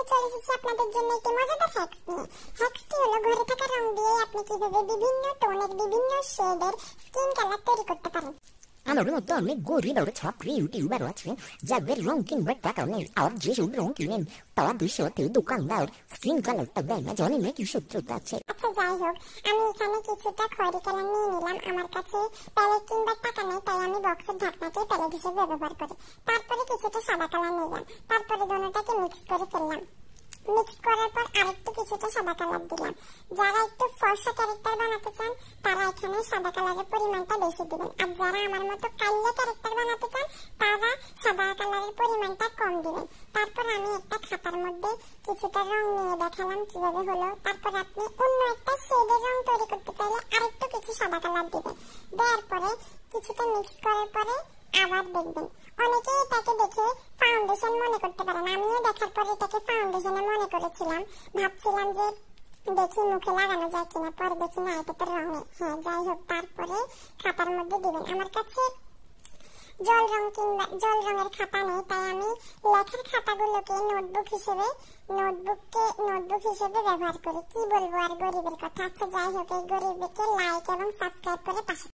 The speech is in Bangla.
চলে এসেছি আপনাদের জন্য একটি মজাদার হ্যাকস নিয়ে। হ্যাকসটি হলো ঘরে থাকা রং দিয়ে আপনি কিভাবে বিভিন্ন টোনের বিভিন্ন শেডের স্কিন কালার তৈরি করতে পারেন। আমার মতো অনেক গরিব আর ছাত্রী ইউটিউবার আছেন যাদের রং কিনবার টাকা নেই, আর যেসব রং কিনেন তাদের সাথে দোকানদার স্কিন কালারটা দেয় না, জানি না কি সত্যতা আছে। আচ্ছা যাই হোক, আমি এখানে কিছুটা খয়েরি কালার নিয়ে নিলাম। আমার কাছে প্যালেট কিনবার টাকা নেই, তাই আমি বক্সের ঢাকনাকে প্যালেট হিসেবে ব্যবহার করি। তারপরে কিছুটা সাদা কালার নিলাম, তারপরে দুটোটাকে মিক্স করে ফেললাম। মিক্স করার পর আরেকটু কিছুটা সাদা কালার দিলাম। যারা একটু ফর্সা ক্যারেক্টার বানাতে চান তারা এখানে সাদা কালারের পরিমাণটা বেশি দিবেন, আর যারা আমার মতো কালো ক্যারেক্টার বানাতে চান তারা সাদা কালারের পরিমাণটা কম দিবেন। তারপর আমি একটা খাতার মধ্যে কিছুটা রং নিয়ে দেখালাম কিভাবে হলো। তারপর আপনি অন্য একটা শেডের রং তৈরি করতে চাইলে আরেকটু কিছু সাদা কালার দিবেন। দেওয়ার পরে কিছুটা মিক্স করার পরে আবার দেখবেন। অনেকেই এটাকে দেখে ফাউন্ডেশন মনে করতে পারেন, আমিও দেখার পরে এটাকে ফাউন্ডেশনে মনে করেছিলাম, ভাবছিলাম যে দেখি মুখে লাগানো যায় কিনা, পরে দেখি না এটা তো রঙে। হ্যাঁ যাই হোক, তারপরে খাতার মধ্যে দিবেন। আমার কাছে জল রঙের খাতা নেই, তাই আমি লেখার খাতাগুলোকে নোটবুক হিসেবে ব্যবহার করি। কি বলবো আর গরিবের কথা। আচ্ছা যাই হোক, এই গরিবকে লাইক এবং সাবস্ক্রাইব করে পাশে